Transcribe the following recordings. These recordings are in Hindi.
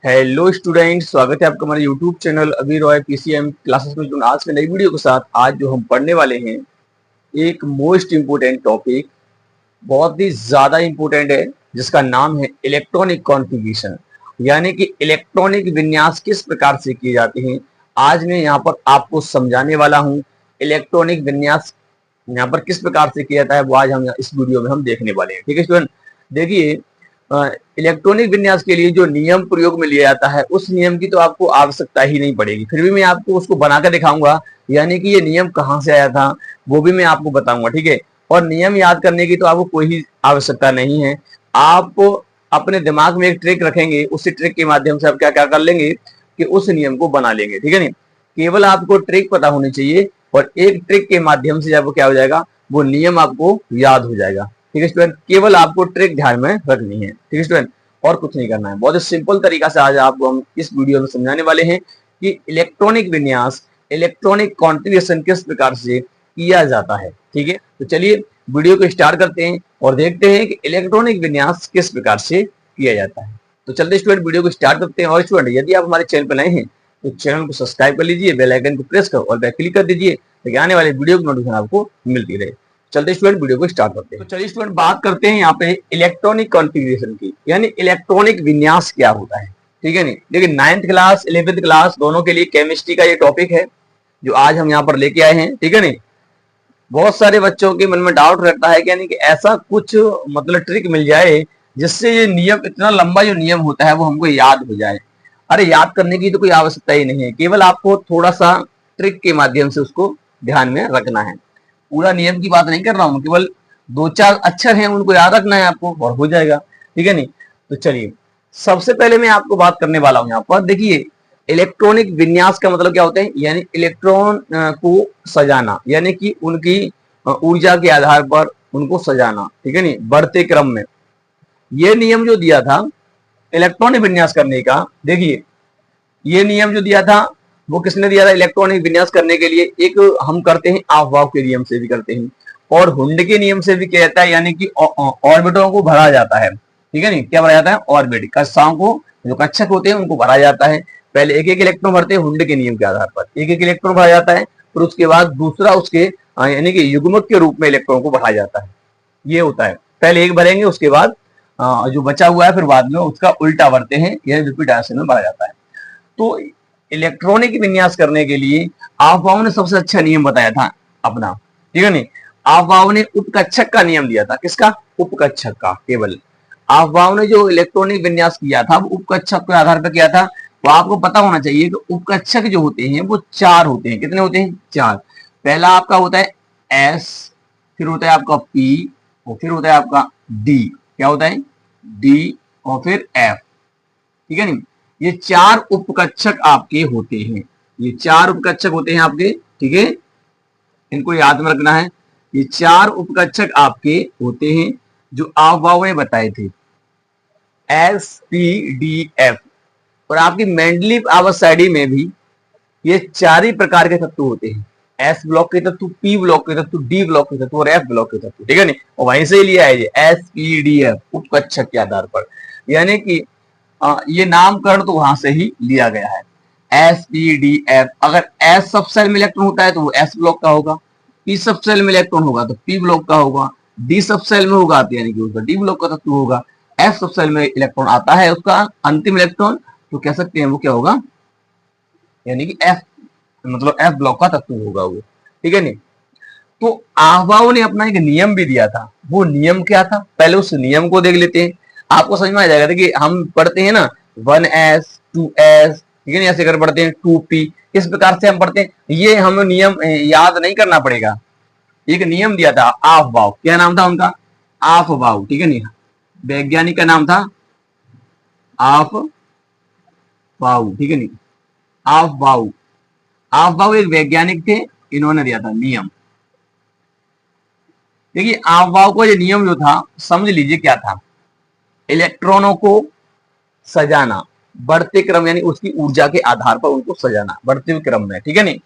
हेलो स्टूडेंट, स्वागत है आपका हमारे यूट्यूब चैनल अभी रॉय पीसीएम क्लासेस में। जो आज के नई वीडियो के साथ आज जो हम पढ़ने वाले हैं, एक मोस्ट इम्पोर्टेंट टॉपिक, बहुत ही ज्यादा इम्पोर्टेंट है, जिसका नाम है इलेक्ट्रॉनिक कॉन्फ़िगरेशन, यानी कि इलेक्ट्रॉनिक विन्यास किस प्रकार से किए जाते हैं। आज मैं यहाँ पर आपको समझाने वाला हूँ इलेक्ट्रॉनिक विन्यास यहाँ पर किस प्रकार से किया जाता है, वो आज हम इस वीडियो में हम देखने वाले हैं। ठीक है स्टूडेंट, देखिए इलेक्ट्रॉनिक विन्यास के लिए जो नियम प्रयोग में लिया जाता है, उस नियम की तो आपको आवश्यकता ही नहीं पड़ेगी, फिर भी मैं आपको उसको बनाकर दिखाऊंगा, यानी कि ये नियम कहाँ से आया था वो भी मैं आपको बताऊंगा। ठीक है, और नियम याद करने की तो आपको कोई ही आवश्यकता नहीं है। आप अपने दिमाग में एक ट्रिक रखेंगे, उसी ट्रिक के माध्यम से आप क्या क्या कर लेंगे कि उस नियम को बना लेंगे। ठीक है नहीं, केवल आपको ट्रिक पता होनी चाहिए, और एक ट्रिक के माध्यम से आपको क्या हो जाएगा, वो नियम आपको याद हो जाएगा। ठीक है स्टूडेंट, केवल आपको ट्रिक ध्यान में रखनी है। ठीक है स्टूडेंट, और कुछ नहीं करना है। बहुत ही सिंपल तरीका से आज आपको हम इस वीडियो में समझाने वाले हैं कि इलेक्ट्रॉनिक विन्यास, इलेक्ट्रॉनिक कॉन्फ़िगरेशन किस प्रकार से किया जाता है। ठीक है, तो चलिए वीडियो को स्टार्ट करते हैं और देखते हैं कि इलेक्ट्रॉनिक विन्यास किस प्रकार से किया जाता है। तो चलते स्टूडेंट वीडियो को स्टार्ट करते हैं। और स्टूडेंट, यदि आप हमारे चैनल पर नए हैं तो चैनल को सब्सक्राइब कर लीजिए, बेल आइकन को प्रेस कर और बेल क्लिक कर दीजिए, ताकि आने वाले वीडियो की नोटिफिकेशन आपको मिलती रहे। चलते स्टूडेंट वीडियो को स्टार्ट करते हैं। तो चलिए स्टूडेंट, बात करते हैं यहाँ पे इलेक्ट्रॉनिक कॉन्फ़िगरेशन की, यानी इलेक्ट्रॉनिक विन्यास क्या होता है। ठीक है नहीं, लेकिन 9th क्लास 11th क्लास दोनों के लिए केमिस्ट्री का ये टॉपिक है जो आज हम यहाँ पर लेके आए हैं। ठीक है नहीं, बहुत सारे बच्चों के मन में डाउट रहता है कि यानी कि ऐसा कुछ मतलब ट्रिक मिल जाए जिससे ये नियम, इतना लंबा जो नियम होता है वो हमको याद हो जाए। अरे याद करने की तो कोई आवश्यकता ही नहीं है, केवल आपको थोड़ा सा ट्रिक के माध्यम से उसको ध्यान में रखना है। पूरा नियम की बात नहीं कर रहा हूं, केवल दो चार अक्षर हैं उनको याद रखना है आपको और हो जाएगा। ठीक है नहीं, तो चलिए सबसे पहले मैं आपको बात करने वाला हूं यहाँ पर। देखिए, इलेक्ट्रॉनिक विन्यास का मतलब क्या होता है, यानी इलेक्ट्रॉन को सजाना, यानी कि उनकी ऊर्जा के आधार पर उनको सजाना। ठीक है नहीं, बढ़ते क्रम में। ये नियम जो दिया था इलेक्ट्रॉनिक विन्यास करने का, देखिए ये नियम जो दिया था वो किसने दिया था इलेक्ट्रॉनिक विन्यास करने के लिए। एक हम करते हैं ऑफ-बाउ के नियम से भी करते हैं, और हुंड के नियम से भी किया जाता है, यानी कि ऑर्बिटों को भरा जाता है। ठीक है नहीं, क्या भरा जाता है, ऑर्बिट, कक्षाओं को, जो कक्षक होते हैं उनको भरा जाता है। पहले एक एक इलेक्ट्रॉन भरते हैं हुंड के नियम के आधार पर, एक एक इलेक्ट्रॉन भरा जाता है, फिर उसके बाद दूसरा उसके यानी कि युग्मक के रूप में इलेक्ट्रॉन को भरा जाता है। ये होता है, पहले एक भरेंगे, उसके बाद जो बचा हुआ है फिर बाद में उसका उल्टा भरते हैं, यानी विपरीत डायरेक्शन में भरा जाता है। तो इलेक्ट्रॉनिक विन्यास करने के लिए ऑफ-बाउ ने सबसे अच्छा नियम बताया था अपना। ठीक है नहीं, ऑफ-बाउ ने उपकक्षक का नियम दिया था। किसका, उपकक्षक का। केवल ऑफ-बाउ ने जो इलेक्ट्रॉनिक विन्यास किया था वो उपकक्षक के आधार पर किया था। तो आपको पता होना चाहिए कि उपकक्षक जो होते हैं वो चार होते हैं। कितने होते हैं, चार। पहला आपका होता है एस, फिर होता है आपका पी, और फिर होता है आपका डी। क्या होता है, डी, और फिर एफ। ठीक है नहीं, ये चार उपकक्षक आपके होते हैं, ये चार उपकक्षक होते हैं आपके। ठीक है, इनको याद में रखना है। ये चार उपकक्षक आपके होते हैं जो ऑफ-बाउ ने बताए थे, एस पी डी एफ। और आपकी मेंडलीव आवर्साइडी में भी ये चार ही प्रकार के तत्व होते हैं, एस ब्लॉक के तत्व, पी ब्लॉक के तत्व, डी ब्लॉक के तत्व और एफ ब्लॉक के तत्व। ठीक है नहीं, और वहीं से ही लिया है ये एस पी डी एफ उपकक्षक के आधार पर, यानी कि ये नामकरण तो वहां से ही लिया गया है, एस पी डी एफ। अगर एस सब सेल में इलेक्ट्रॉन होता है तो वो एस ब्लॉक का होगा, पी सब सेल में इलेक्ट्रॉन होगा तो पी ब्लॉक का होगा, डी सब सेल में होगा तो यानी कि उसका डी ब्लॉक का तत्व होगा, एफ सब सेल में इलेक्ट्रॉन आता है उसका अंतिम इलेक्ट्रॉन, तो कह सकते हैं वो क्या होगा, यानी कि एफ, मतलब एफ ब्लॉक का तत्व होगा वो। ठीक है नहीं, तो ऑफ-बाउ ने अपना एक नियम भी दिया था। वो नियम क्या था, पहले उस नियम को देख लेते हैं, आपको समझ में आ जाएगा। देखिए हम पढ़ते हैं ना 1s 2s, ठीक है ना, ऐसे कर पढ़ते हैं 2p, इस प्रकार से हम पढ़ते हैं। ये हमें नियम याद नहीं करना पड़ेगा। एक नियम दिया था ऑफ-बाउ, क्या नाम था उनका, ऑफ-बाउ। ठीक है नहीं, वैज्ञानिक का नाम था ऑफ-बाउ। ठीक है नहीं, ऑफ-बाउ, ऑफ-बाउ एक वैज्ञानिक थे, इन्होंने दिया था नियम। देखिए ऑफ-बाउ का ये नियम जो था, समझ लीजिए क्या था, इलेक्ट्रॉनों को सजाना, बढ़ते क्रम, यानी उसकी ऊर्जा के आधार पर उनको सजाना बढ़ते हुए क्रम में। ठीक है नहीं,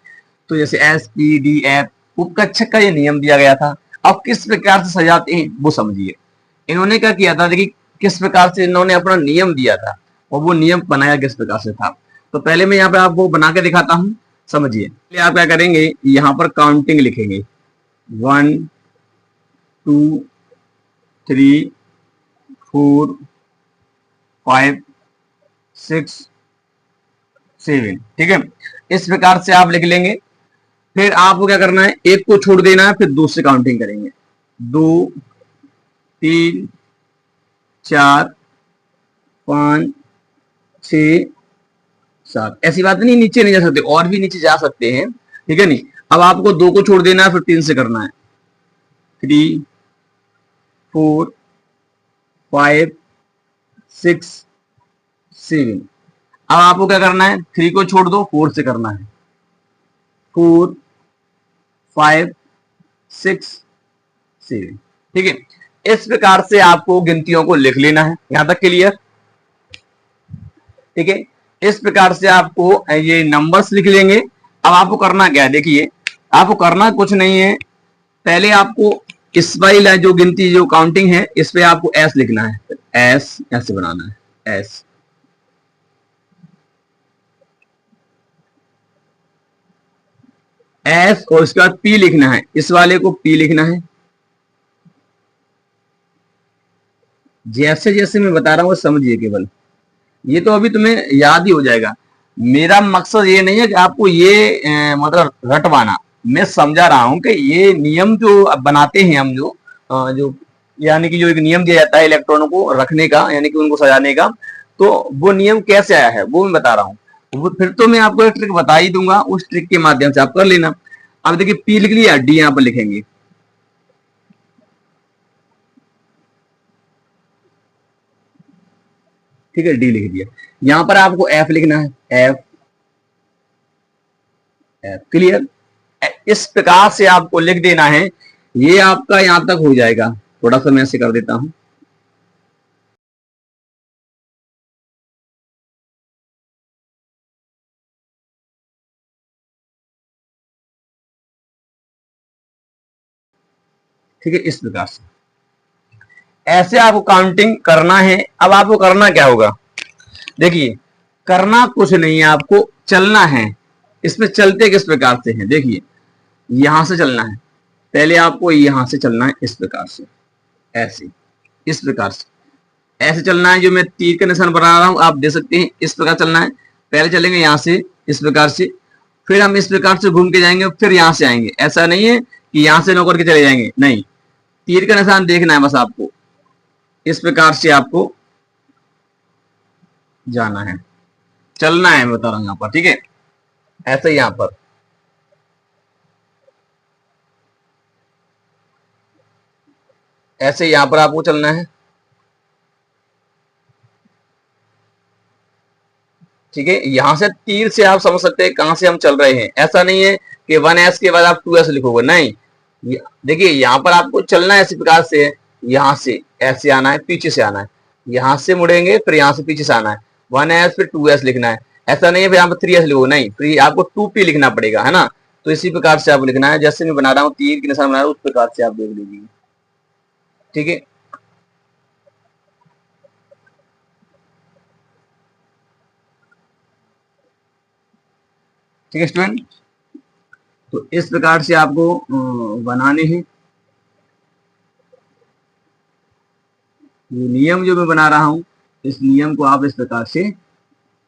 तो जैसे एस पी डी एफ उपकक्षक का ये नियम दिया गया था। अब किस प्रकार से सजाते हैं वो समझिए। इन्होंने क्या किया था, देखिए किस प्रकार से इन्होंने अपना नियम दिया था। और वो नियम बनाया किस प्रकार से था। तो पहले मैं यहाँ पे आपको बना के दिखाता हूँ, समझिए। पहले आप क्या करेंगे, यहाँ पर काउंटिंग लिखेंगे 1 2 3 4 5 6 7, ठीक है। इस प्रकार से आप लिख लेंगे। फिर आपको क्या करना है, एक को छोड़ देना है, फिर दूसरे काउंटिंग करेंगे 2 3 4 5 6 7। ऐसी बात नहीं नीचे नहीं जा सकते, और भी नीचे जा सकते हैं, ठीक है नहीं। अब आपको 2 को छोड़ देना है, फिर 3 से करना है 3 4 5 6 7। अब आपको क्या करना है, 3 को छोड़ दो, 4 से करना है 4 5 6 7, ठीक है। इस प्रकार से आपको गिनतियों को लिख लेना है। यहां तक क्लियर, ठीक है। इस प्रकार से आपको ये नंबर्स लिख लेंगे। अब आपको करना क्या है, देखिए आपको करना कुछ नहीं है। पहले आपको इस वाली जो गिनती जो काउंटिंग है, इस पे आपको एस लिखना है, एस ऐसे बनाना है, एस। एस और उसके बाद पी लिखना है, इस वाले को पी लिखना है। जैसे जैसे मैं बता रहा हूं समझिए, केवल ये तो अभी तुम्हें याद ही हो जाएगा। मेरा मकसद ये नहीं है कि आपको ये मतलब रटवाना। मैं समझा रहा हूं कि ये नियम जो बनाते हैं हम, जो यानी कि जो एक नियम दिया जाता है इलेक्ट्रॉनों को रखने का, यानी कि उनको सजाने का, तो वो नियम कैसे आया है वो मैं बता रहा हूँ। वो फिर तो मैं आपको एक ट्रिक बता ही दूंगा, उस ट्रिक के माध्यम से आप कर लेना। अब देखिए पी लिख लिया, डी यहाँ पर लिखेंगे, ठीक है, डी लिख दिया। यहां पर आपको एफ लिखना है, एफ, एफ, क्लियर। इस प्रकार से आपको लिख देना है। ये आपका यहां तक हो जाएगा। थोड़ा सा मैं ऐसे कर देता हूं, ठीक है। इस प्रकार से ऐसे आपको काउंटिंग करना है। अब आपको करना क्या होगा, देखिए करना कुछ नहीं है, आपको चलना है। इसमें चलते किस प्रकार से है, देखिए यहां से चलना है। पहले आपको यहां से चलना है, इस प्रकार से, ऐसे, इस प्रकार से ऐसे चलना है। जो मैं तीर का निशान बना रहा हूं आप देख सकते हैं, इस प्रकार चलना है। पहले चलेंगे यहां से इस प्रकार से, फिर हम इस प्रकार से घूम के जाएंगे, फिर यहां से आएंगे। ऐसा नहीं है कि यहां से नौकर के चले जाएंगे, नहीं, तीर का निशान देखना है बस आपको। इस प्रकार से आपको जाना है, चलना है, मैं बता रहा हूं यहां पर, ठीक है। ऐसे यहां पर ऐसे यहां पर आपको चलना है, ठीक है। यहां से तीर से आप समझ सकते हैं कहां से हम चल रहे हैं। ऐसा नहीं है कि 1s के बाद आप 2s लिखोगे, नहीं। देखिए यहां पर आपको चलना है इसी प्रकार से, यहां से ऐसे आना है, पीछे से आना है, यहां से मुड़ेंगे, फिर यहां से पीछे से आना है, 1s फिर 2s लिखना है। ऐसा नहीं है फिर यहाँ पर 3s लिखोगे, नहीं, फिर आपको 2p लिखना पड़ेगा, है ना। तो इसी प्रकार से आपको लिखना है, जैसे मैं बना रहा हूँ तीर के निशान बना रहा हूँ, उस प्रकार से आप देख लीजिए, ठीक है। ठीक है स्टूडेंट, तो इस प्रकार से आपको बनाने हैं। ये नियम जो मैं बना रहा हूं, इस नियम को आप इस प्रकार से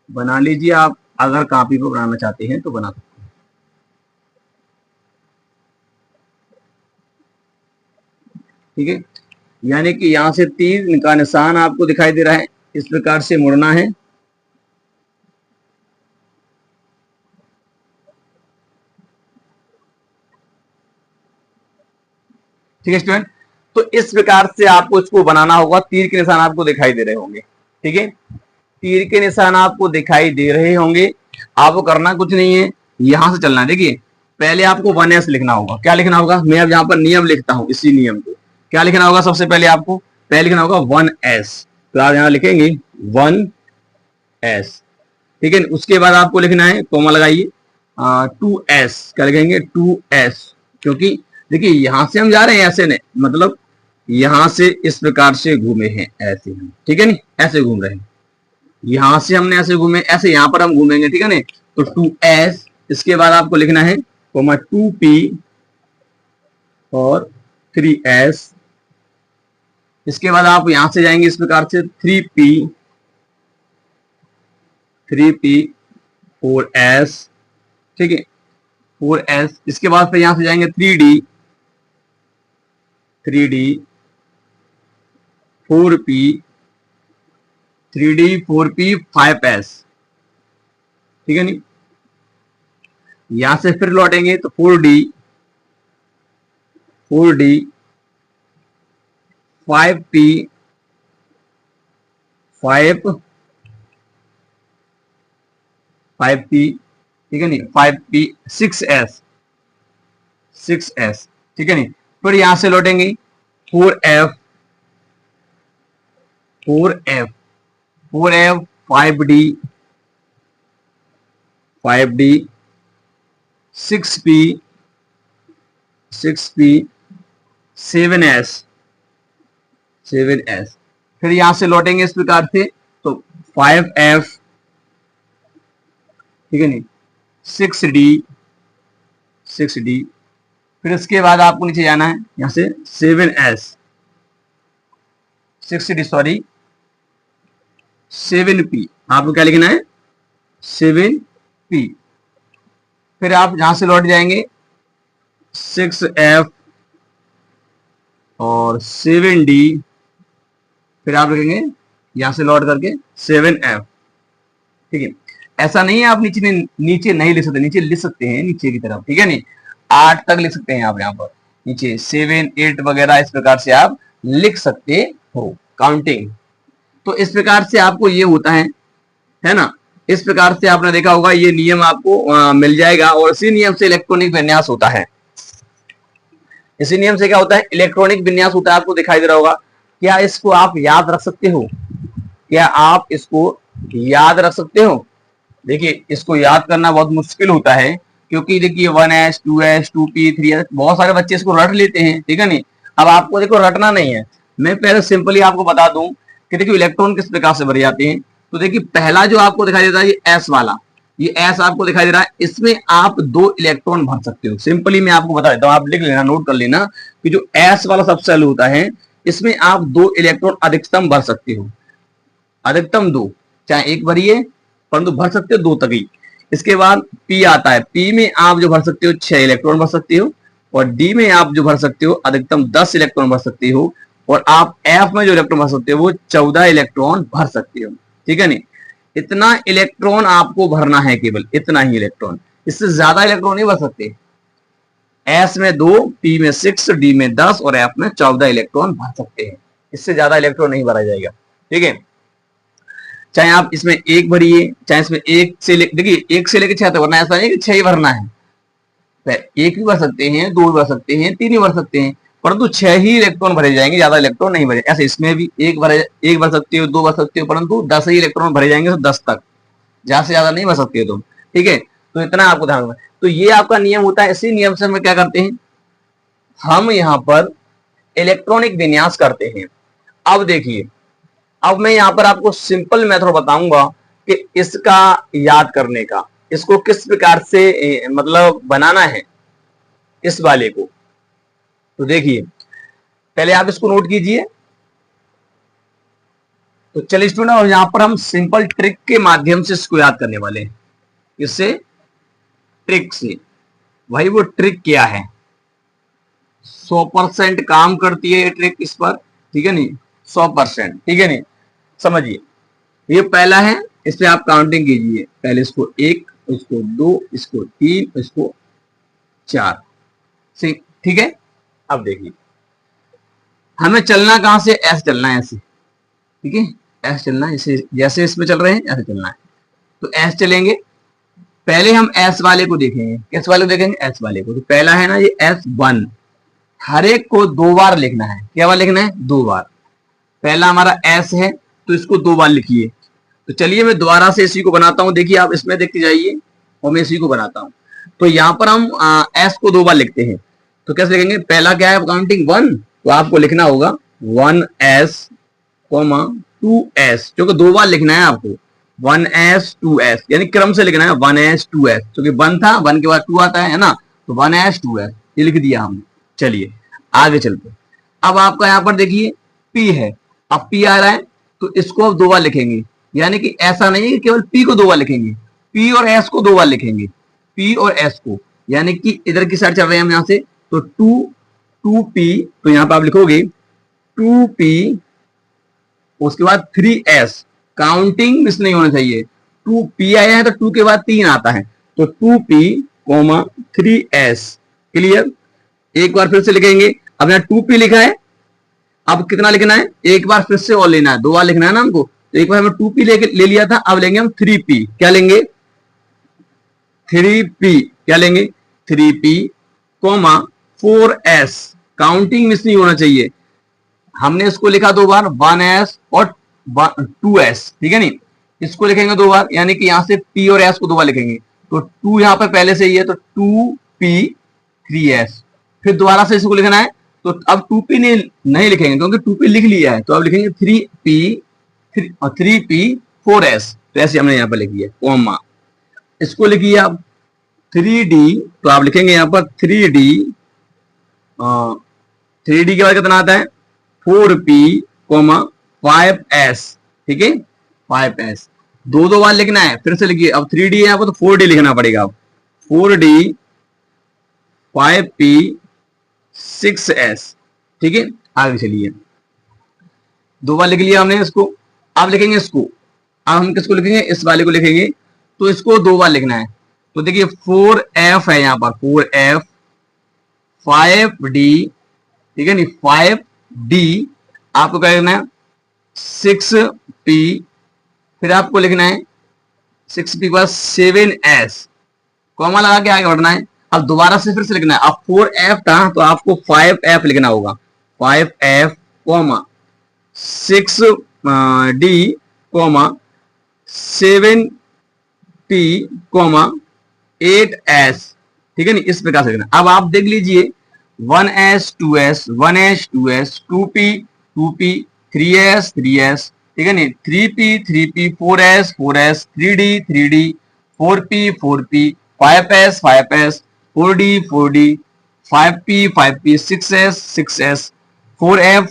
बना लीजिए। आप अगर कॉपी पर बनाना चाहते हैं तो बना सकते हैं, ठीक है। यानी कि यहां से तीर का निशान आपको दिखाई दे रहा है, इस प्रकार से मुड़ना है, ठीक है स्टूडेंट। तो इस प्रकार से आपको इसको बनाना होगा। तीर के निशान आपको दिखाई दे रहे होंगे, ठीक है, तीर के निशान आपको दिखाई दे रहे होंगे। आपको करना कुछ नहीं है, यहां से चलना है। देखिए पहले आपको 1s लिखना होगा। क्या लिखना होगा, मैं अब यहाँ पर नियम लिखता हूं, इसी नियम को क्या लिखना होगा, सबसे पहले आपको पहले लिखना होगा 1s, तो आप यहां लिखेंगे 1s, ठीक है। उसके बाद आपको लिखना है, कोमा लगाइए, 2s, क्या लिखेंगे 2s, क्योंकि देखिए यहां से हम जा रहे हैं, ऐसे नहीं, मतलब यहां से इस प्रकार से घूमे हैं, ऐसे हम, ठीक है नहीं, ऐसे घूम रहे हैं, यहां से हमने ऐसे घूमे, ऐसे यहां पर हम घूमेंगे, ठीक है ना। तो 2s, इसके बाद आपको लिखना है कोमा 2p और 3s। इसके बाद आप यहां से जाएंगे इस प्रकार से 3p 4s, ठीक है 4s। इसके बाद फिर यहां से जाएंगे 3d 4p 5s, ठीक है नहीं। यहां से फिर लौटेंगे तो 4d 5p 5p, ठीक है नहीं 5p 6s, ठीक है नहीं। फिर यहां से लौटेंगे 4f 5d 6p 7s। फिर यहां से लौटेंगे इस प्रकार से तो 5f, ठीक है नहीं 6d। फिर इसके बाद आपको नीचे जाना है यहां से 7s 7p, आपको क्या लिखना है 7p। फिर आप यहां से लौट जाएंगे 6f और 7d। फिर आप लिखेंगे यहां से लौट करके 7f, ठीक है। ऐसा नहीं है आप नीचे नहीं लिख सकते, नीचे लिख सकते हैं नीचे की तरफ, ठीक है नहीं 8 तक लिख सकते हैं आप यहाँ पर नीचे 7 8 वगैरह इस प्रकार से आप लिख सकते हो काउंटिंग। तो इस प्रकार से आपको ये होता है ना। इस प्रकार से आपने देखा होगा ये नियम आपको मिल जाएगा और इसी नियम से इलेक्ट्रॉनिक विन्यास होता है। इसी नियम से क्या होता है इलेक्ट्रॉनिक विन्यास होता है, आपको दिखाई दे रहा होगा। क्या इसको आप याद रख सकते हो? क्या आप इसको याद रख सकते हो? देखिए इसको याद करना बहुत मुश्किल होता है क्योंकि देखिए 1s 2s 2p 3s बहुत सारे बच्चे इसको रट लेते हैं, ठीक है नहीं। अब आपको देखो रटना नहीं है, मैं पहले सिंपली आपको बता दूं कि देखिए इलेक्ट्रॉन किस प्रकार से भरे जाते हैं। तो देखिए पहला जो आपको दिखाई देता है ये एस वाला, ये एस आपको दिखाई दे रहा है, इसमें आप 2 इलेक्ट्रॉन भर सकते हो। सिंपली मैं आपको बता देता हूँ, आप लिख लेना नोट कर लेना कि जो एस वाला सबसेल होता है इसमें आप 2 इलेक्ट्रॉन अधिकतम भर सकते हो, अधिकतम 2, चाहे एक भरिए परंतु भर सकते हो 2 तक ही। इसके बाद पी आता है, पी में आप जो भर सकते हो 6 इलेक्ट्रॉन भर सकते हो और डी में आप जो भर सकते हो अधिकतम 10 इलेक्ट्रॉन भर सकते हो और आप एफ में जो इलेक्ट्रॉन भर सकते हो वो 14 इलेक्ट्रॉन भर सकते हो, ठीक है नहीं। इतना इलेक्ट्रॉन आपको भरना है, केवल इतना ही इलेक्ट्रॉन, इससे ज्यादा इलेक्ट्रॉन नहीं भर सकते। एस में 2 पी में 6 डी में 10 और एफ में 14 इलेक्ट्रॉन भर सकते हैं, इससे ज्यादा इलेक्ट्रॉन नहीं भरा जाएगा, ठीक है। चाहे आप इसमें एक भरिए चाहे इसमें एक से देखिए 1 से लेकर 6 तक भरना है, ऐसा नहीं कि 6 ही भरना है। एक भी भर सकते हैं, 2 भी भर सकते हैं, 3 भी भर सकते हैं, परंतु 6 ही इलेक्ट्रॉन भरे जाएंगे, ज्यादा इलेक्ट्रॉन नहीं भरे। ऐसे इसमें भी एक भर सकते हो, 2 भर सकते हो, परंतु 10 ही इलेक्ट्रॉन भरे जाएंगे, तो 10 तक, ज्यादा से ज्यादा नहीं भर सकते हो तुम, ठीक है। तो इतना आपको ध्यान रखना। तो ये आपका नियम होता है। इसी नियम से हम क्या करते हैं, हम यहाँ पर इलेक्ट्रॉनिक विन्यास करते हैं। अब देखिए, अब मैं यहाँ पर आपको सिंपल मेथड बताऊंगा कि इसका याद करने का, इसको किस प्रकार से मतलब बनाना है इस वाले को। तो देखिए पहले आप इसको नोट कीजिए। तो चलिए स्टूडेंट, यहां पर हम सिंपल ट्रिक के माध्यम से इसको याद करने वाले हैं। इससे ट्रिक से, भाई वो ट्रिक क्या है, 100% काम करती है ये ट्रिक इस पर, ठीक है नहीं 100%, ठीक है नहीं। समझिए ये पहला है, इस पे आप काउंटिंग कीजिए, पहले इसको 1, इसको 2, इसको 3, इसको 4, ठीक है। अब देखिए हमें चलना कहां से, ऐसे चलना है, ऐसे, ठीक है ऐसे चलना है, जैसे इसमें चल रहे हैं ऐसे चलना है। तो ऐसे चलेंगे, पहले हम एस वाले को देखेंगे, किस वाले को देखेंगे, एस वाले को। तो पहला है ना ये S1, हर एक को 2 बार लिखना है। क्या बार लिखना है, 2 बार। पहला हमारा S है तो इसको 2 बार लिखिए। तो चलिए मैं दोबारा से इसी को बनाता हूं, देखिए आप इसमें देखते जाइए और मैं इसी को बनाता हूं। तो यहां पर हम S को 2 बार लिखते हैं। तो कैसे लिखेंगे, पहला क्या है काउंटिंग 1, तो आपको लिखना होगा 1S, 2S, क्योंकि 2 बार लिखना है आपको। 1s 2s, यानी क्रम से लिखना है 1s 2s, क्योंकि 1 था, 1 के बाद 2 आता है ना, तो 1s 2s ये लिख दिया हमने। चलिए आगे चलते। अब आपका यहाँ पर देखिए p है, अब p आ रहा है तो इसको अब 2 बार लिखेंगे, यानी कि ऐसा नहीं है कि केवल p को 2 बार लिखेंगे, p और s को 2 बार लिखेंगे, p और s को, यानी कि इधर की साइड चल रहे हैं हम यहाँ से, तो 2p, तो यहाँ पर आप लिखोगे 2p, उसके बाद 3s, काउंटिंग मिस नहीं होना चाहिए, 2p आया है तो 2 के बाद 3 आता है, तो 2p, 3s। क्लियर? एक बार फिर से लिखेंगे, अब यहाँ 2p लिखा है, अब कितना लिखना है, एक बार फिर से और लेना है, 2 बार लिखना है ना हमको, तो एक बार हमने 2p ले लिया था, अब लेंगे हम 3p, क्या लेंगे 3p, क्या लेंगे 3p, 4s, काउंटिंग मिस नहीं होना चाहिए, हमने इसको लिखा 2 बार 1s और 2s, ठीक है नहीं, इसको लिखेंगे 2 बार, यानी कि यहां से p और s को 2 बार लिखेंगे, तो 2 यहां पर पहले से ही है, तो 2p 3s, फिर दोबारा से इसको लिखना है, तो अब 2p नहीं लिखेंगे क्योंकि 2p लिख लिया है, तो अब लिखेंगे 3p 4s, तो ऐसे हमने यहां पर लिखी है, कोमा, इसको लिखिए आप 3d, तो आप लिखेंगे यहां पर 3d, 3d के बाद कितना आता है 4p, 5s, ठीक है 5s, 2 बार लिखना है, फिर से लिखिए, अब 3d है यहाँ पर तो 4d लिखना पड़ेगा, 4d 5p 6s, ठीक है। आगे चलिए, 2 बार लिख लिया हमने इसको, अब लिखेंगे इसको, अब हम किसको लिखेंगे, इस वाले को लिखेंगे, तो इसको 2 बार लिखना है, तो देखिए 4f है यहाँ पर, 4f 5d, ठीक है नहीं 5d, आपको क्या लिखना है 6p, फिर आपको लिखना है 6p के बाद 7s, कॉमा लगा के आगे बढ़ना है, अब दोबारा से फिर से लिखना है, अब 4f था तो आपको 5f लिखना होगा, 5f 6d 7p 8s, ठीक है नहीं, इस प्रकार से लिखना। अब आप देख लीजिए 1s 2s 1s 2s 2p 2p 3s 3s, ठीक है नहीं 3p 4s 4s 3d 3d 4p 4p 5s 5s 4d 4d 5p 5p 6s 6s 4f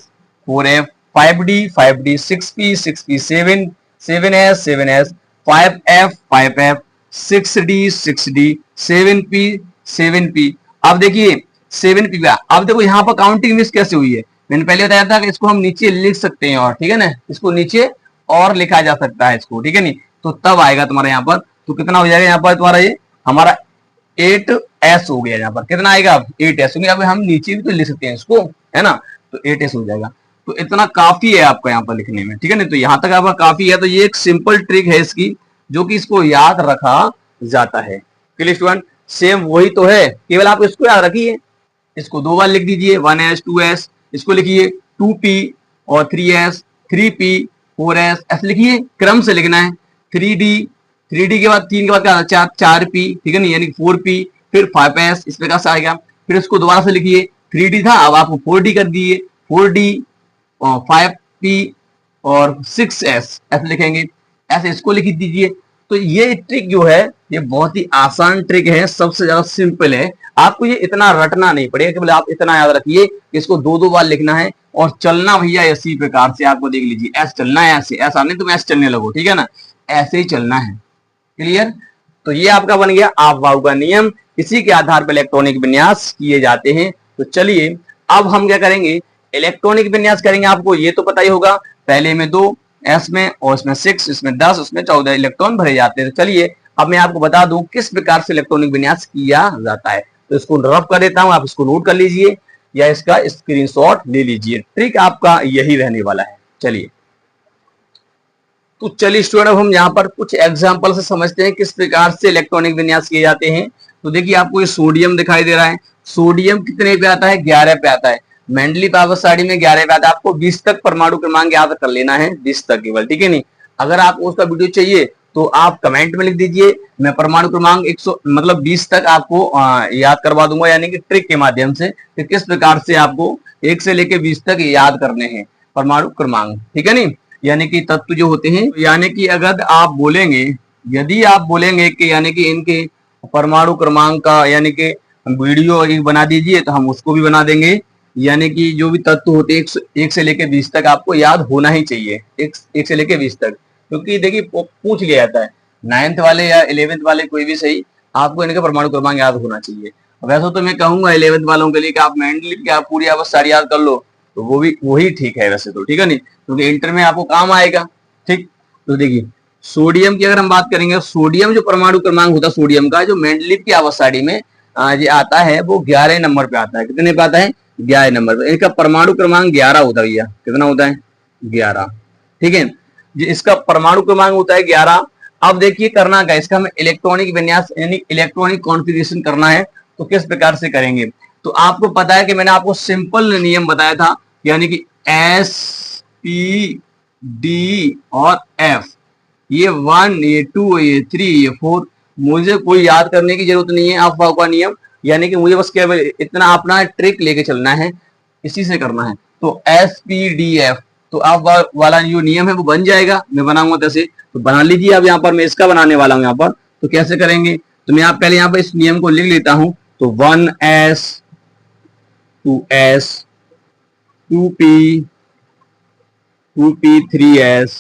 4f 5d 5d 6p 6p 7s 7s 5f 5f 6d 6d 7p 7p। अब देखिए 7p का, अब देखो यहाँ पर काउंटिंग मिस कैसे हुई है, मैंने पहले बताया था कि इसको हम नीचे लिख सकते हैं, और ठीक है ना, इसको नीचे और लिखा जा सकता है इसको, ठीक है नहीं, तो तब आएगा तुम्हारा यहाँ पर, तो कितना हो जाएगा यहाँ पर तुम्हारा, ये हमारा 8s हो गया, यहाँ पर कितना आएगा 8s, क्योंकि अब हम नीचे भी तो लिख सकते हैं इसको, है ना, तो 8s हो जाएगा, तो इतना काफी है आपका यहाँ पर लिखने में, ठीक है ना, तो यहाँ तक आपका काफी है, तो ये एक सिंपल ट्रिक है इसकी, जो कि इसको याद रखा जाता है। Clear student? सेम वही तो है, केवल आप इसको याद रखिए, इसको 2 बार लिख दीजिए 1s 2s, इसको लिखिए 2p और 3s 3p 4s, ऐसे लिखिए, क्रम से लिखना है, 3d के बाद 3 के बाद क्या आता है 4p, ठीक है नहीं, यानी 4p फिर 5s, इस प्रकार से आएगा, फिर इसको दोबारा से लिखिए, 3d था अब आपको 4d कर दिए, 4d 5p और 6s ऐसे लिखेंगे, ऐसे इसको लिख दीजिए। तो ये ट्रिक जो है ये बहुत ही आसान ट्रिक है, सबसे ज्यादा सिंपल है, आपको ये इतना रटना नहीं पड़ेगा, केवल आप इतना याद रखिए कि इसको 2 बार लिखना है, और चलना भैया इसी प्रकार से, आपको देख लीजिए ऐसे चलना है, ऐसे, ऐसा नहीं तुम ऐसे चलने लगो, ठीक है ना, ऐसे ही चलना है। क्लियर? तो ये आपका बन गया आप बाहु का नियम, इसी के आधार पर इलेक्ट्रॉनिक विन्यास किए जाते हैं। तो चलिए अब हम क्या करेंगे, इलेक्ट्रॉनिक विन्यास करेंगे, आपको ये तो पता ही होगा, पहले में 2 एस में, और इसमें 6, इसमें 10, उसमें 14 इलेक्ट्रॉन भरे जाते हैं। तो चलिए अब मैं आपको बता दूं किस प्रकार से इलेक्ट्रॉनिक विन्यास किया जाता है, तो इसको रफ कर देता हूं, आप इसको नोट कर लीजिए या इसका स्क्रीनशॉट ले लीजिए, ट्रिक आपका यही रहने वाला है। चलिए तो चलिए स्टूडेंट, हम यहाँ पर कुछ एग्जांपल से समझते हैं किस प्रकार से इलेक्ट्रॉनिक विन्यास किए जाते हैं। तो देखिए आपको ये सोडियम दिखाई दे रहा है, सोडियम कितने पे आता है 11 पे आता है, मेंडली पावर सारणी में 11 पे आता है, आपको 20 तक परमाणु क्रमांक याद कर लेना है, 20 तक केवल, ठीक है नहीं। अगर आपको उसका वीडियो चाहिए तो आप कमेंट में लिख दीजिए, मैं परमाणु क्रमांक 100 मतलब 20 तक आपको याद करवा दूंगा, यानी कि ट्रिक के माध्यम से कि किस प्रकार से आपको 1 से लेकर 20 तक याद करने हैं परमाणु क्रमांक, ठीक है नहीं। यानी कि तत्व जो होते हैं, यानी कि अगर आप बोलेंगे, यदि आप बोलेंगे कि यानी कि इनके परमाणु क्रमांक का यानी कि वीडियो एक बना दीजिए, तो हम उसको भी बना देंगे। यानी कि जो भी तत्व होते हैं एक से लेकर 20 तक आपको याद होना ही चाहिए, एक से लेकर 20 तक, क्योंकि देखिए पूछ लिया जाता है 9th वाले या 11th वाले कोई भी सही, आपको इनके परमाणु क्रमांक याद होना चाहिए। वैसे तो मैं कहूंगा 11th वालों के लिए कि आप मेंटली क्या पूरी आप सारी याद कर लो, तो वो भी वही ठीक है वैसे तो, ठीक है नहीं, क्योंकि इंटर में आपको काम आएगा। ठीक, तो देखिए सोडियम की अगर हम बात करेंगे, सोडियम जो परमाणु क्रमांक होता है सोडियम का, जो मेंडलीव की आवर्त में ये आता है, वो 11 नंबर पे आता है। कितने पे आता है? 11 नंबर पे। इनका परमाणु क्रमांक 11 होता है भैया। कितना होता है? 11। ठीक है, इसका परमाणु क्रमांक होता है 11। अब देखिए करना क्या, इसका हमें इलेक्ट्रॉनिक विन्यास यानी इलेक्ट्रॉनिक कॉन्फ़िगरेशन करना है, तो किस प्रकार से करेंगे? तो आपको पता है कि मैंने आपको सिंपल नियम बताया था, यानी कि एस पी डी और एफ, ये 1 ये 2 ये 3 ये 4, मुझे कोई याद करने की जरूरत नहीं है अफवाह का नियम, यानी कि मुझे बस केवल इतना अपना ट्रिक लेके चलना है, इसी से करना है। तो एस पी डी एफ, तो आप वाला जो नियम है वो बन जाएगा, मैं बनाऊंगा तैसे, तो बना लीजिए। अब यहाँ पर मैं इसका बनाने वाला हूँ यहाँ पर, तो कैसे करेंगे? तो मैं आप पहले यहाँ पर इस नियम को लिख लेता हूँ। तो 1s 2s 2p 2p 3s,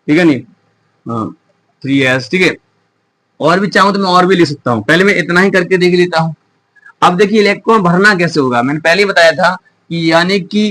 ठीक है नहीं, हाँ 3s, ठीक है। और भी चाहूं तो मैं और भी लिख सकता हूं, पहले मैं इतना ही करके देख लेता हूं। अब देखिए इलेक्ट्रॉन भरना कैसे होगा, मैंने पहले ही बताया था कि यानी कि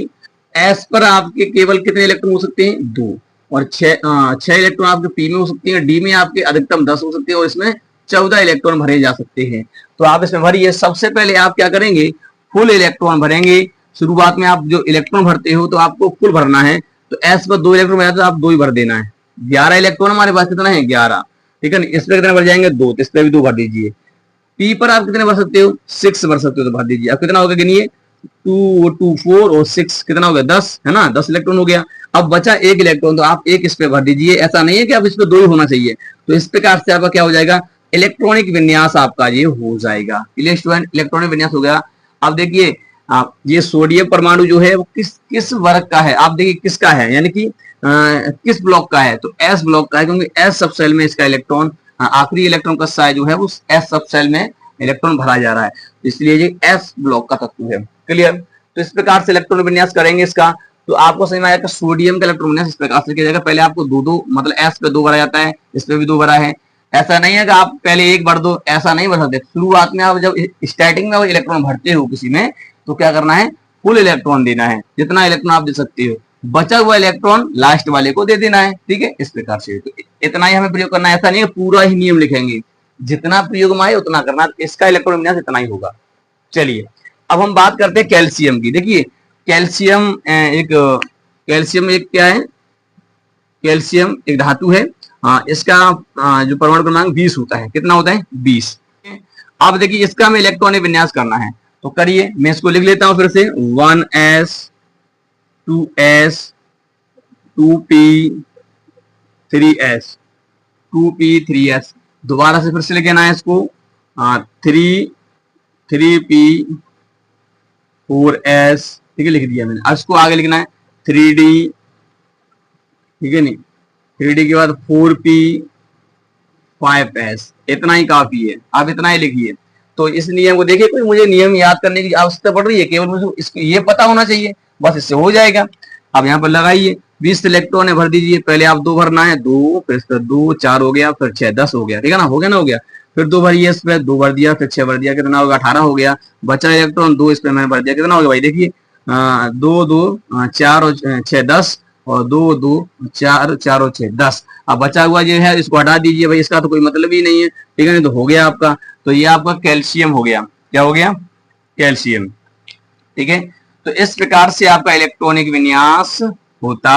एस पर आपके केवल कितने इलेक्ट्रॉन हो सकते हैं? 2, और 6 इलेक्ट्रॉन आपके पी में हो सकते हैं, डी में आपके अधिकतम 10 हो सकते हैं, और इसमें 14 इलेक्ट्रॉन भरे जा सकते हैं। तो आप इसमें भरिए। सबसे पहले आप क्या करेंगे? फुल इलेक्ट्रॉन भरेंगे। शुरुआत में आप जो इलेक्ट्रॉन भरते हो तो आपको फुल भरना है, तो एस पर 2 इलेक्ट्रॉन भरा तो आप 2 ही भर देना है। 11 इलेक्ट्रॉन हमारे पास कितना है? 11, ठीक है। इस पे कितने भर जाएंगे? 2, तो इस पे भी 2 भर दीजिए। पी पर आप कितने भर सकते हो? 6 भर सकते हो, तो भर दीजिए। अब कितना होगा गिनिए, 2 2 4 और 6 कितना हो गया? 10, है ना, 10 इलेक्ट्रॉन हो गया। अब बचा 1 इलेक्ट्रॉन, तो आप 1 इस पे भर दीजिए। ऐसा नहीं है कि आप इस पे 2 ही होना चाहिए। तो इस प्रकार से आपका क्या हो जाएगा? इलेक्ट्रॉनिक विन्यास आपका ये हो जाएगा। इलेक्ट्रॉनिक विन्यास हो गया। अब देखिए आप ये सोडियम परमाणु जो है वो किस वर्ग का है? आप देखिए किसका है, यानी कि किस ब्लॉक का है? तो एस ब्लॉक का है, क्योंकि एस सब सेल में इसका इलेक्ट्रॉन, आखिरी इलेक्ट्रॉन का साइज जो है वो एस सब सेल में इलेक्ट्रॉन भरा जा रहा है, इसलिए ये एस ब्लॉक का तत्व है। क्लियर? तो इस प्रकार से इलेक्ट्रॉन विन्यास करेंगे इसका, तो आपको समझ में आएगा सोडियम का इलेक्ट्रॉन विन्यास इस प्रकार से किया जाएगा। पहले आपको 2 मतलब एस पे 2 भरा जाता है, इस पे भी 2 भरा है। ऐसा नहीं है कि आप पहले 1 भर दो, ऐसा नहीं भर सकते। शुरुआत में आप जब स्टार्टिंग में इलेक्ट्रॉन भरते हो किसी में, तो क्या करना है? फुल इलेक्ट्रॉन देना है, जितना इलेक्ट्रॉन आप दे सकते हो। बचा हुआ इलेक्ट्रॉन लास्ट वाले को दे देना है, ठीक है। इस प्रकार से तो इतना ही हमें प्रयोग करना है, ऐसा नहीं है पूरा ही नियम लिखेंगे, जितना प्रयोग में आए उतना करना। इसका इलेक्ट्रॉन विन्यास इतना ही होगा। चलिए अब हम बात करते हैं कैल्शियम की। देखिए कैल्शियम एक क्या है? कैल्शियम एक धातु है। इसका जो परमाणु क्रमांक 20 होता है। कितना होता है? 20। अब देखिए इसका हमें इलेक्ट्रॉनिक विन्यास करना है, तो करिए। मैं इसको लिख लेता हूं फिर से, 1s 2s 2p 3s 2p 3s। दोबारा से फिर से लेके आना है इसको, 3p 4s, ठीक है, लिख दिया मैंने। अब इसको आगे लिखना है 3d, ठीक है नहीं, 3d के बाद 4p 5s। इतना ही काफी है, आप इतना ही लिखिए। तो इस नियम को देखिए, कोई मुझे नियम याद करने की आवश्यकता पड़ रही है? केवल मुझे इसको ये पता होना चाहिए, बस इससे हो जाएगा। अब यहाँ पर लगाइए, 20 इलेक्ट्रॉन है, भर दीजिए। पहले आप 2 भरना है, 2 फिर इस पर 2, 4 हो गया, फिर 6 10 हो गया, ठीक है ना, हो गया ना, हो गया। फिर 2 भरिए, इस पर 2 भर दिया, फिर 6 भर दिया, कितना होगा? 18 हो गया। बचा इलेक्ट्रॉन 2, इस पर मैंने भर दिया, कितना हो गया भाई? देखिए 2 2 4 और 6 10, और 2 2 4 4 और 6 10। अब बचा हुआ जो है इसको हटा दीजिए भाई, इसका तो कोई मतलब ही नहीं है, ठीक है। नहीं तो हो गया आपका, तो ये आपका कैल्शियम हो गया। क्या हो गया? कैल्शियम, ठीक है। तो इस प्रकार से आपका इलेक्ट्रॉनिक विन्यास होता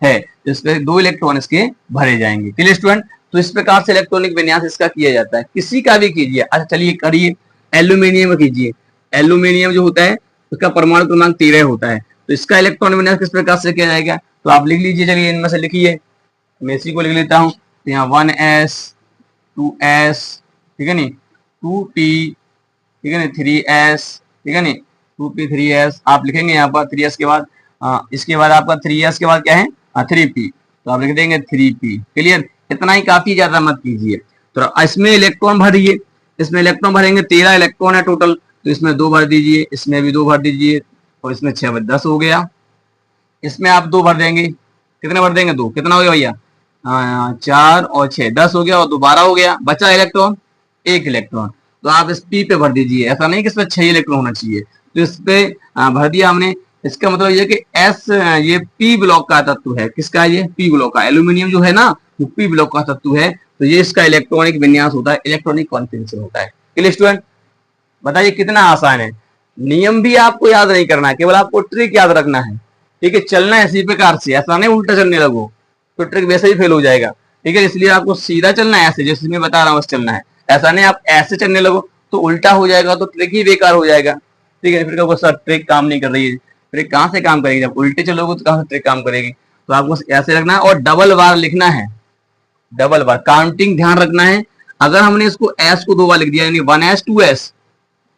है। इसमें 2 इलेक्ट्रॉन इसके भरे जाएंगे। Clear student? तो इस प्रकार से इलेक्ट्रॉनिक विन्यास इसका किया जाता है। किसी का भी कीजिए। अच्छा चलिए करिए, एल्यूमिनियम कीजिए। एल्यूमिनियम जो होता है उसका परमाणु क्रमांक 13 होता है, तो इसका इलेक्ट्रॉनिक विन्यास किस प्रकार से किया जाएगा? तो आप लिख लीजिए, चलिए इनमें से लिखिए। मैं इसी को लिख लेता हूँ। तो यहाँ 1s 2s, ठीक है नहीं, 2p, ठीक है नहीं, 3s, ठीक है नहीं, 2p 3s आप लिखेंगे यहाँ पर। 3s के बाद इसके बाद आपका 3s के बाद क्या है? 3p, तो आप लिख देंगे 3p। क्लियर, इतना ही काफी, ज्यादा मत कीजिए। तो इसमें इलेक्ट्रॉन भरिए, इसमें इलेक्ट्रॉन भरेंगे, 13 इलेक्ट्रॉन है टोटल, तो इसमें 2 भर दीजिए, इसमें भी 2 भर दीजिए, और इसमें 6 10 हो गया। इसमें आप 2 भर देंगे, कितने भर देंगे? 2। कितना हो गया भैया? 4 और 6 10 हो गया, और 2 12 हो गया। बचा इलेक्ट्रॉन 1 इलेक्ट्रॉन, तो आप इस पी पे भर दीजिए। ऐसा नहीं कि इसमें 6 इलेक्ट्रॉन होना चाहिए, तो इस पे भर दिया हमने। इसका मतलब ये कि एस ये पी ब्लॉक का तत्व है। किसका? ये पी ब्लॉक का। एल्यूमिनियम जो है ना, वो पी ब्लॉक का तत्व है, तो ये इसका इलेक्ट्रॉनिक विन्यास होता है, इलेक्ट्रॉनिक कॉन्फ़िगरेशन होता है। Clear student? बताइए कितना आसान है। नियम भी आपको याद नहीं करना है, केवल आपको ट्रिक याद रखना है। ठीक है, चलना है इसी प्रकार से, ऐसा नहीं उल्टा चलने लगो तो ट्रिक वैसे ही फेल हो जाएगा। ठीक है, इसलिए आपको सीधा चलना है, ऐसे जैसे मैं बता रहा हूँ चलना है। ऐसा नहीं आप ऐसे चलने लगो तो उल्टा हो जाएगा, तो ट्रिक ही बेकार हो जाएगा। ठीक है, फिर सर ट्रिक काम नहीं कर रही है, ट्रिक कहाँ से काम करेगी? जब उल्टे चलोगे तो कहाँ से ट्रिक काम करेगी? तो आपको ऐसे रखना है, और डबल बार लिखना है, डबल बार काउंटिंग ध्यान रखना है। अगर हमने इसको एस को 2 बार लिख दिया, यानी 1s 2s,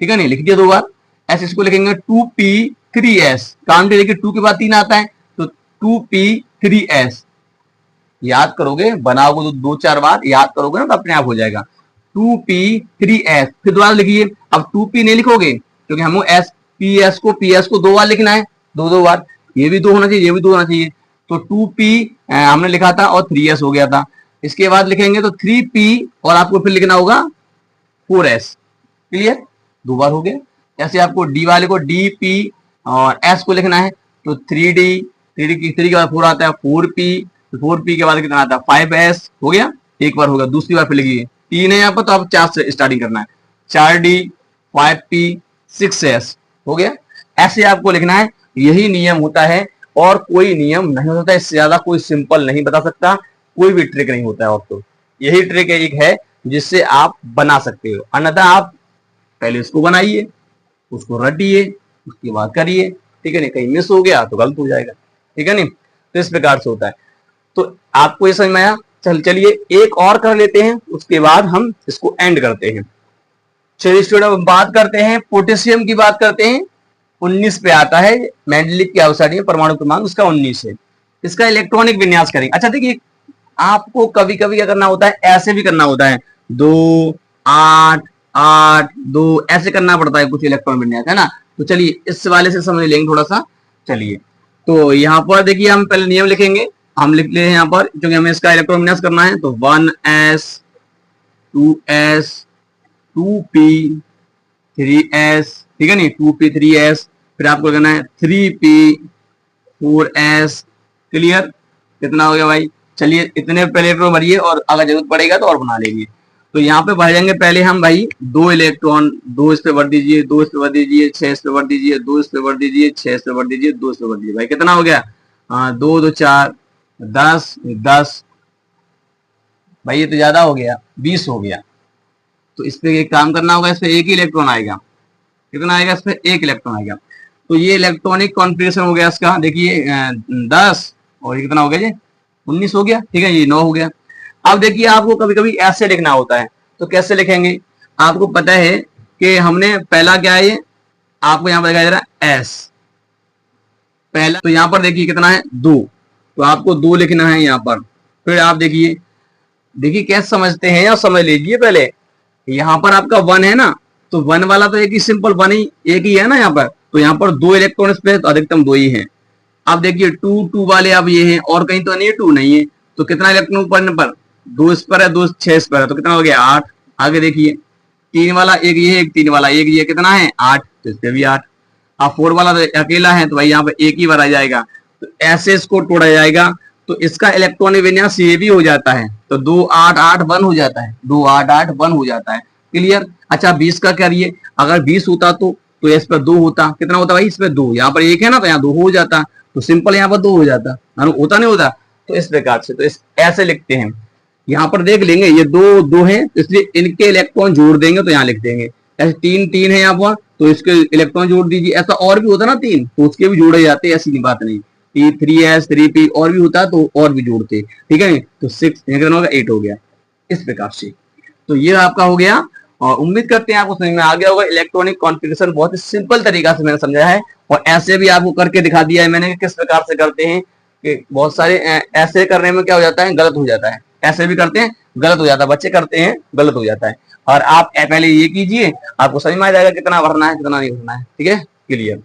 ठीक है, नहीं लिख दिया 2 बार, एस इसको लिखेंगे 2p 3s, काउंट देखिए 2 के बाद 3 आता है, तो 2p 3s। याद करोगे, बनाओगे तो 2-4 बार याद करोगे ना, तो अपने आप हो जाएगा। 2p 3s, फिर दोबारा लिखिए। अब 2p नहीं लिखोगे क्योंकि हम ps को 2 बार लिखना है, 2 बार, ये भी 2 होना चाहिए, ये भी 2 होना चाहिए। तो 2p हमने लिखा था और 3s हो गया था। इसके बाद लिखेंगे तो 3p, और आपको फिर लिखना होगा 4s। क्लियर? 2 बार हो गया। ऐसे आपको डी वाले को dp और s को लिखना है, तो 3d, 3 के बाद 4 आता है, 4p, 4p के बाद कितना आता है? 5s हो गया, 1 बार होगा। दूसरी बार फिर लिखिए, 3 है यहाँ पर, तो आप 4 से स्टार्टिंग करना है, 4d 5p 6s हो गया। ऐसे आपको लिखना है, यही नियम होता है, और कोई नियम नहीं होता, इससे ज्यादा कोई सिंपल नहीं बता सकता, कोई भी ट्रिक नहीं होता है। और तो यही ट्रिक एक है जिससे आप बना सकते हो, अन्यथा आप पहले इसको बनाइए, उसको रटिए, उसके बाद करिए। ठीक है नहीं, कहीं मिस हो गया तो गलत हो जाएगा। ठीक है नहीं, तो इस प्रकार से होता है। तो आपको ये समझ में आया? चलिए एक और कर लेते हैं, उसके बाद हम इसको एंड करते हैं। चलिए स्टूडेंट, बात करते हैं पोटेशियम की, बात करते हैं। 19 पे आता है, मेंडलीव की आउटसाइड में परमाणु क्रमांक उसका 19 है। इसका इलेक्ट्रॉनिक विन्यास करेंगे। अच्छा देखिए, आपको कभी कभी क्या करना होता है, ऐसे भी करना होता है, 2 8 8 2 ऐसे करना पड़ता है कुछ इलेक्ट्रॉन विन्यास, है ना। तो चलिए इस वाले से समझ लेंगे थोड़ा सा। चलिए, तो यहाँ पर देखिए हम पहले नियम लिखेंगे। हम लिख ले यहाँ पर, क्योंकि हमें इसका इलेक्ट्रॉन विन्यास करना है, तो 1s 2s 2p 3s, ठीक है नहीं, 2p 3s, फिर आपको करना है 3p 4s। क्लियर? कितना हो गया भाई? चलिए इतने पहले इलेक्ट्रॉन भरिए, और अगर जरूरत पड़ेगा तो और बना लेंगे। तो यहाँ पे भरेंगे पहले हम भाई 2 इलेक्ट्रॉन, 2 इस पे भर दीजिए, 2 इस पे भर दीजिए, 6 इस पे भर दीजिए, 2 इस पे भर दीजिए, 6 इस पे भर दीजिए, 2 इस पे भर दीजिए। भाई कितना हो गया? 2 2 4 10 10। भाई ये तो ज्यादा हो गया, 20 हो गया। तो इस पे एक काम करना होगा, इस पे 1 ही इलेक्ट्रॉन आएगा। कितना आएगा? इस पे 1 इलेक्ट्रॉन आएगा। तो ये इलेक्ट्रॉनिक कॉन्फ़िगरेशन हो गया इसका। देखिए 10 और ये कितना हो गया जी? 19 हो गया। ठीक है, ये 9 हो गया। अब देखिए आपको कभी कभी ऐसे लिखना होता है, तो कैसे लिखेंगे? आपको पता है कि हमने पहला क्या है, ये आपको यहाँ पर दिखाई दे रहा है एस पहला, तो यहाँ पर देखिए कितना है? 2, तो आपको 2 लिखना है यहाँ पर। फिर आप देखिए, देखिए कैसे समझते हैं, या समझ लीजिए पहले। यहाँ पर आपका 1 है ना, तो 1 वाला तो एक ही सिंपल 1 ही, एक ही है ना यहाँ पर, तो यहाँ पर 2 इलेक्ट्रॉन इस पे, तो अधिकतम 2 ही है। अब देखिए 2 2 वाले अब ये हैं, और कहीं तो नहीं, 2 नहीं है, तो कितना इलेक्ट्रॉन पढ़ने पर? 2 इस पर है, 2 6 इस पर है, तो कितना हो गया? 8। आगे देखिए 3 वाला एक ये है, 3 वाला एक ये, कितना है? 8, तो इस पे भी 8। अब 4 वाला तो अकेला है, तो भाई यहाँ पे एक ही बार आ जाएगा, तो ऐसे इसको तोड़ा जाएगा। तो इसका इलेक्ट्रॉनिक विन्यास ये भी हो जाता है, तो 2 8 8 1 हो जाता है, 2 8 8 1 हो जाता है। क्लियर? अच्छा 20 का करिए, अगर 20 होता तो इस पर 2 होता, कितना होता भाई? इस पर 2, यहाँ पर 1 है ना, तो यहाँ 2 हो जाता, तो सिंपल यहाँ पर 2 हो जाता, होता नहीं होता। तो इस प्रकार से, तो ऐसे लिखते हैं। यहाँ पर देख लेंगे ये 2 2 है, इसलिए इनके इलेक्ट्रॉन जोड़ देंगे, तो यहाँ लिख देंगे। ऐसे 3 3 है यहाँ पर, तो इसके इलेक्ट्रॉन जोड़ दीजिए। ऐसा और भी होता ना 3, तो उसके भी जोड़े जाते, ऐसी बात नहीं। 3s 3p और भी होता तो और भी जोड़ते। ठीक है, तो 6 होगा, 8 हो गया, इस प्रकार से। तो ये आपका हो गया, और उम्मीद करते हैं आपको समझ में आ गया होगा। इलेक्ट्रॉनिक कॉन्फ़िगरेशन बहुत ही सिंपल तरीका से मैंने समझा है, और ऐसे भी आपको करके दिखा दिया है मैंने किस प्रकार से करते हैं। कि बहुत सारे ऐसे करने में क्या हो जाता है, गलत हो जाता है, ऐसे भी करते हैं गलत हो जाता है, बच्चे करते हैं गलत हो जाता है। और आप पहले ये कीजिए, आपको समझ में आ जाएगा कितना भरना है कितना नहीं भरना है। ठीक है, क्लियर।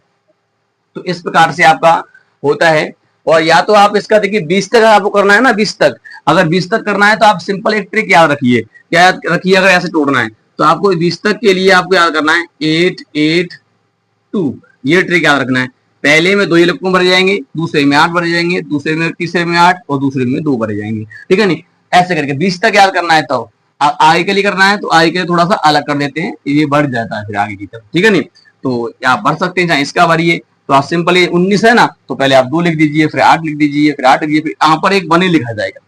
तो इस प्रकार से आपका होता है। और या तो आप इसका देखिए 20 तक आपको करना है ना, 20 तक, अगर 20 तक करना है तो आप सिंपल एक ट्रिक याद रखिए। क्या याद रखिए, अगर ऐसे तोड़ना है तो आपको 20 तक के लिए आपको याद करना है 8 8 2, ये ट्रिक याद रखना है। पहले में 2 इलेक्ट्रॉन भरे जाएंगे, दूसरे में 8 भरे जाएंगे, दूसरे में तीसरे में 8 और दूसरे में 2 भरे जाएंगे। ठीक है नहीं, ऐसे करके 20 तक याद करना है। तो आगे के लिए करना है तो आगे के लिए थोड़ा सा अलग कर देते हैं, ये बढ़ जाता है फिर आगे की तरफ। ठीक है नहीं, तो आप भर सकते हैं, चाहे इसका भरिए। तो आप सिंपल, ये 19 है ना, तो पहले आप 2 लिख दीजिए, फिर 8 लिख दीजिए, फिर 8 लिख दीजिए, फिर यहाँ पर एक 1 ही लिखा जाएगा,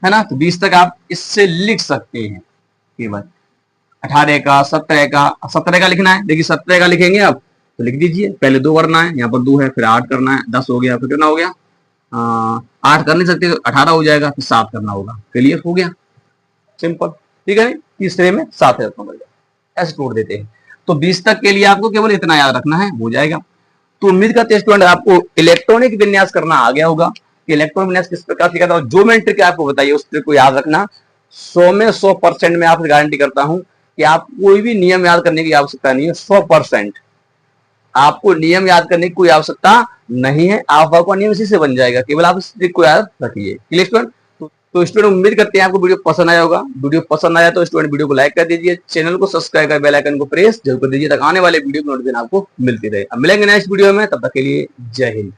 है ना। तो 20 तक आप इससे लिख सकते हैं केवल। 18 का, 17 का लिखना है, देखिए 17 का लिखेंगे आप तो लिख दीजिए, पहले 2 करना है, यहाँ पर 2 है, फिर 8 करना है, 10 हो गया, फिर कितना हो गया, 8 कर नहीं सकते तो 18 हो जाएगा, फिर 7 करना होगा, क्लियर हो गया, सिंपल। ठीक है, तीसरे में 7 ऐसे तोड़ देते हैं। तो 20 तक के लिए आपको केवल इतना याद रखना है, हो जाएगा। तो उम्मीद करते हैं स्टूडेंट आपको इलेक्ट्रॉनिक विन्यास करना आ गया होगा कि इलेक्ट्रॉनिक विन्यास किस प्रकार से करता है। जो मैंने ट्रिक आपको बताइए उस ट्रिक को याद रखना। 100 में 100% में आपसे गारंटी करता हूं कि आप कोई भी नियम याद करने की आवश्यकता नहीं है। 100% आपको नियम याद करने की कोई आवश्यकता नहीं है, आपका नियम इसी से बन जाएगा, केवल आप इस ट्रिक को याद रखिए। Clear student? तो स्टूडेंट उम्मीद करते हैं आपको वीडियो पसंद आया होगा। वीडियो पसंद आया तो स्टूडेंट वीडियो को लाइक कर दीजिए, चैनल को सब्सक्राइब कर बेल आइकन को प्रेस जरूर कर दीजिए ताकि आने वाले वीडियो की नोटिफिकेशन आपको मिलती रहे। अब मिलेंगे नेक्स्ट वीडियो में, तब तक के लिए जय हिंद।